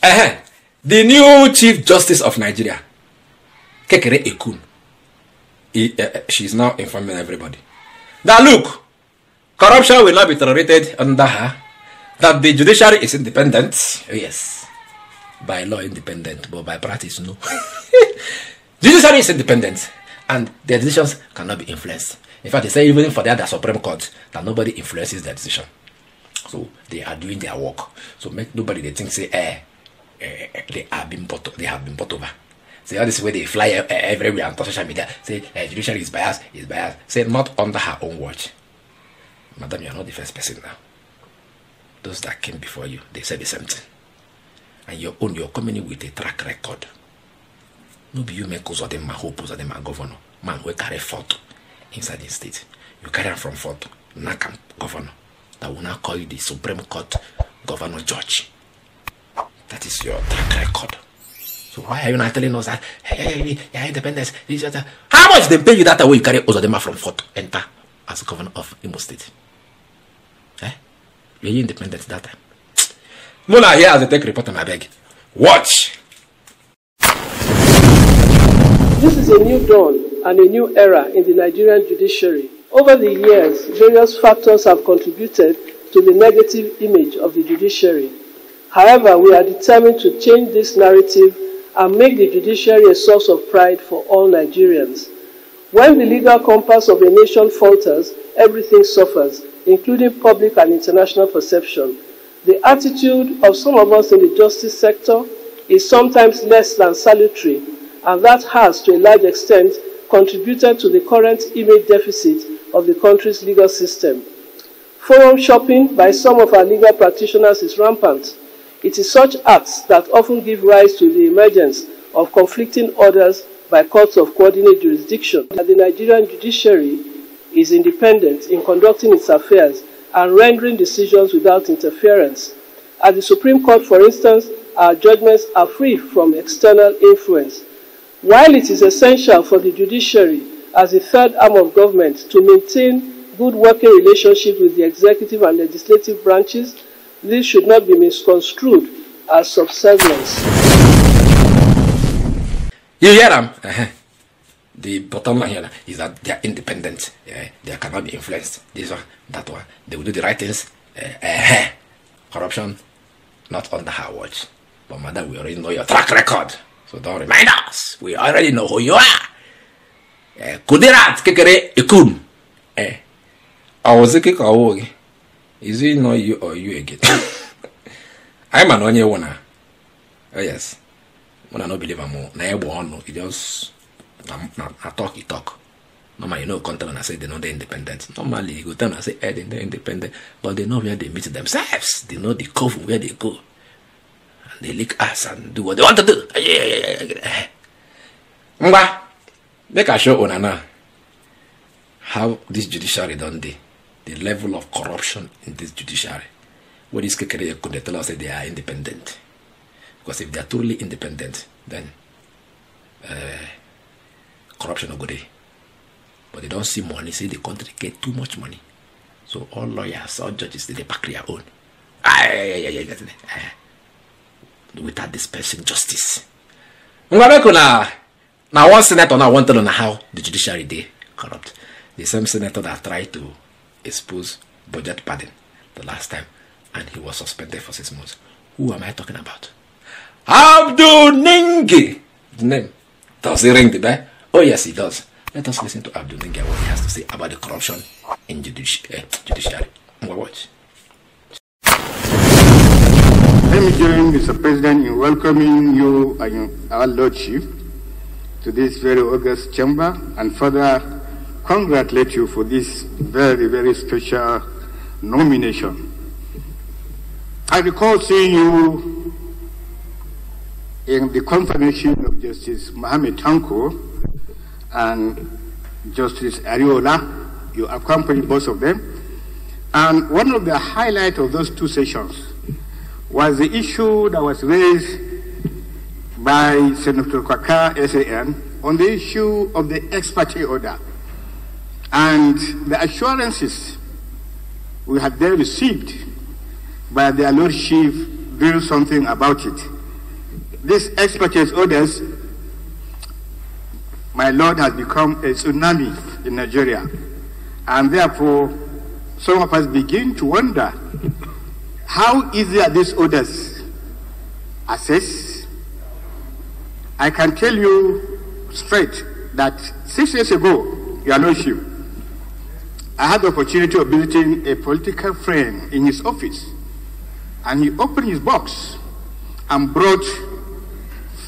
The new Chief Justice of Nigeria, Kekere Ekun, she's now informing everybody that look, corruption will not be tolerated under her, that the judiciary is independent. Yes, by law independent, but by practice no. Judiciary is independent and their decisions cannot be influenced. In fact, they say even for the Supreme Court that nobody influences their decision. So they are doing their work. So make nobody they think say they have been bought over. Say all this way they fly everywhere on social media. Say judiciary is biased, Say not under her own watch. Madam, you are not the first person now. Those that came before you, they said the same thing. And you're coming in with a track record. No be you make us them hope us them governor. Man, we carry photo inside the state. You carry them from photo, Nakam governor. That will now call you the Supreme Court governor judge. That is your track record. So why are you not telling us that hey, independence? How much they pay you that way you carry Ozodema from photo enter as governor of Imo State? You're independent that time. Mona here as a tech reporter, I beg. Watch. This is a new dawn and a new era in the Nigerian judiciary. Over the years, various factors have contributed to the negative image of the judiciary. However, we are determined to change this narrative and make the judiciary a source of pride for all Nigerians. When the legal compass of a nation falters, everything suffers, including public and international perception. The attitude of some of us in the justice sector is sometimes less than salutary, and that has, to a large extent, contributed to the current image deficit of the country's legal system. Forum shopping by some of our legal practitioners is rampant. It is such acts that often give rise to the emergence of conflicting orders by courts of coordinate jurisdiction. That the Nigerian judiciary is independent in conducting its affairs and rendering decisions without interference. At the Supreme Court, for instance, our judgments are free from external influence. While it is essential for the judiciary as a third arm of government to maintain good working relationship with the executive and legislative branches, this should not be misconstrued as subservience. You hear them? The bottom line here is that they are independent. They cannot be influenced. This one, that one. They will do the right things. Corruption, not under her watch. But madam, we already know your track record. So don't remind us. We already know who you are. Kudirat Kekere Ekun. I was thinking, is it not you or you again? I'm an only one. Oh yes. When I don't believe I'm more. Now one. It just I talk. Normally, you know, content and I say they're not independent. Normally, you go down and say they're independent, but they know where they meet themselves. They know the curve where they go. And they lick ass and do what they want to do. Make a show on how this judiciary done the level of corruption in this judiciary. What is Kekere could they tell us that they are independent? Because if they are truly independent, then corruption will go there. But they don't see money, say the country get too much money. So all lawyers, all judges, they back their own. Without dispensing justice. Now one senator now wanted to know how the judiciary they corrupt. The same senator that tried to expose budget padding the last time, and he was suspended for 6 months. Who am I talking about? Abdul Ningi. The name. Does he ring the bell? Oh yes, he does. Let us listen to Abdul Ningi, what he has to say about the corruption in judiciary. Watch. Let me join Mr. President in welcoming you and our Lordship to this very august chamber, and further congratulate you for this very, very special nomination. I recall seeing you in the confirmation of Justice Mohammed Tanko and Justice Ariola. You accompanied both of them. And one of the highlights of those two sessions was the issue that was raised by Senator Kwaka SAN on the issue of the ex parte order and the assurances we had then received by their Lordship doing something about it. these expurchase orders, my lord, has become a tsunami in Nigeria. And therefore, some of us begin to wonder, how easy are these orders assessed? I can tell you straight that 6 years ago, Your Lordship, I had the opportunity of visiting a political friend in his office, and he opened his box and brought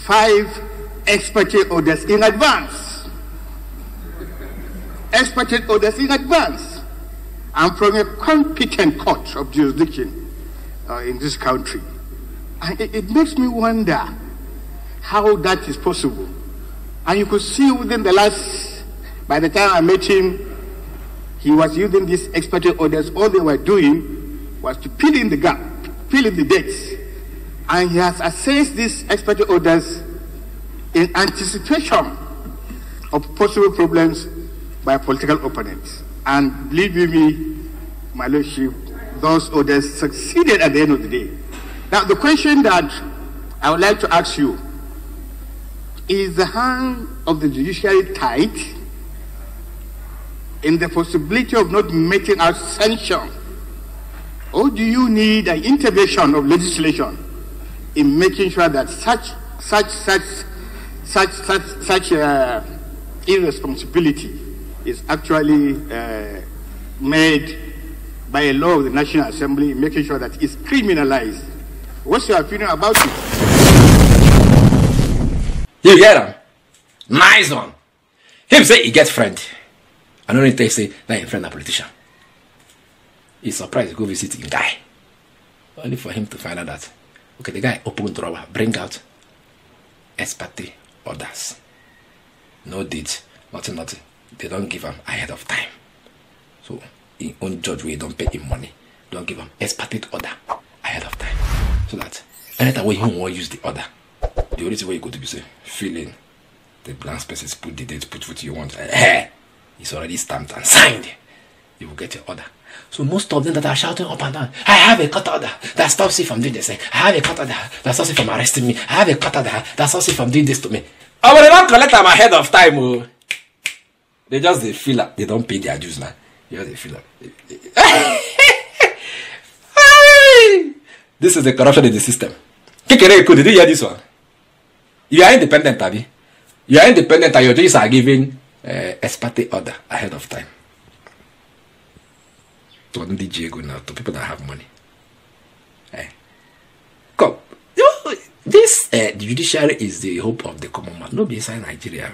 5 expurchase orders in advance. Expurchase orders in advance, and from a competent court of jurisdiction in this country. And it makes me wonder how that is possible. And you could see within the last, by the time I met him, he was using these expurchase orders. All they were doing was to fill in the gap, fill in the dates. And he has assessed these expurchase orders in anticipation of possible problems by political opponents. And believe me, my lordship, those orders succeeded at the end of the day. Now, the question that I would like to ask you, is the hand of the judiciary tight in the possibility of not meting out sanction? Or do you need an intervention of legislation in making sure that such irresponsibility is actually made by a law of the National Assembly, making sure that it's criminalized? What's your opinion about it? You get him? Nice one. Him say he get friend. I don't need to say that a friend a politician. He's surprised to go visit him guy. Only for him to find out that, okay, the guy open drawer, bring out expurchase orders. No deeds, nothing. They don't give him ahead of time. So, in own judge way, don't pay him money. Don't give him expurchase order ahead of time. So that anytime when he won't use the order, the only way you go to be say, fill in the blank spaces, put the date, put what you want. It's already stamped and signed. You will get your order. So most of them that are shouting up and down, I have a court order that stops you from doing this. I have a court order that stops you from arresting me. I have a court order that stops you from doing this to me. Oh, but they don't collect them ahead of time. Oh. They just they feel like they don't pay their dues now. They feel like this is the corruption in the system. Did you hear this one? You are independent, Abby. You are independent and your judges are giving expurchase order ahead of time. To DJ go now to people that have money. Come. This the judiciary is the hope of the common man. No be inside Nigeria.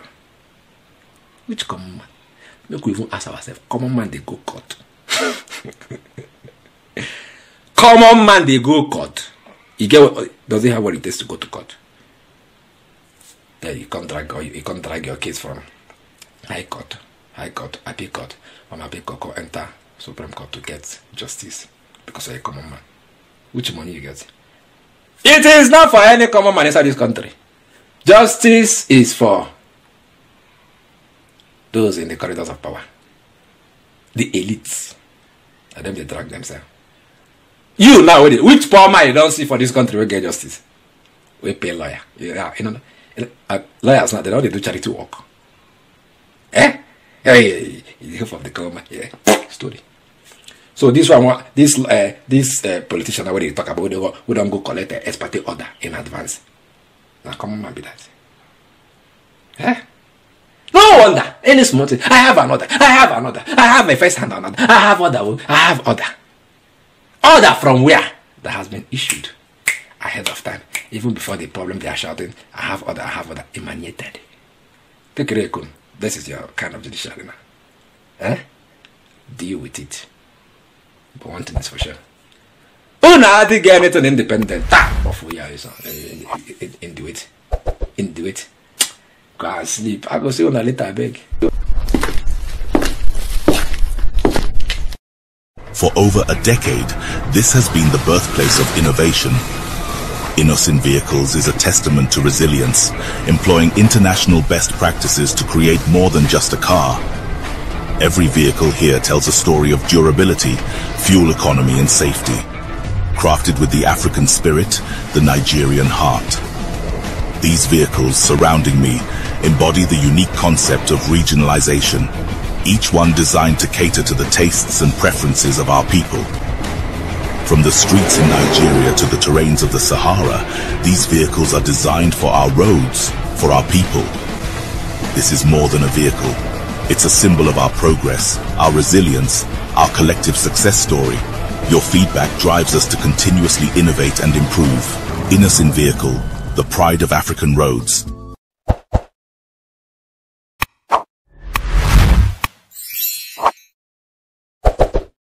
Which common man? Make we even ask ourselves, common man they go court. Common man they go court. You get does he have what it takes to go to court? Then you can't drag your case from High Court, Appeal Court, from Appeal Court, enter Supreme Court to get justice because you're a common man. Which money you get? It is not for any common man inside this country. Justice is for those in the corridors of power, the elites, and them they drag themselves. You now, which poor man you don't see for this country will get justice? We pay lawyer. Yeah, you know, lawyers now they don't do charity work. The help of the government. Yeah, story. So this one, this politician that we talk about, we don't go collect the expurchase order in advance. Now, common man be that. No wonder. Any small thing. I have another. I have my first hand another. I have order. Order from where? That has been issued ahead of time. Even before the problem they are shouting, I have order, emanated. Take it, this is your kind of judiciary now. Deal with it. But one thing is for sure. Oh, no, I didn't get anything independent. Into it. Go and sleep. I go see you later, I beg. For over a decade, this has been the birthplace of innovation. Innocent Vehicles is a testament to resilience, employing international best practices to create more than just a car. Every vehicle here tells a story of durability, fuel economy and safety. Crafted with the African spirit, the Nigerian heart. These vehicles surrounding me embody the unique concept of regionalization, each one designed to cater to the tastes and preferences of our people. From the streets in Nigeria to the terrains of the Sahara, these vehicles are designed for our roads, for our people. This is more than a vehicle. It's a symbol of our progress, our resilience, our collective success story. Your feedback drives us to continuously innovate and improve. Innocent Vehicle, the pride of African roads.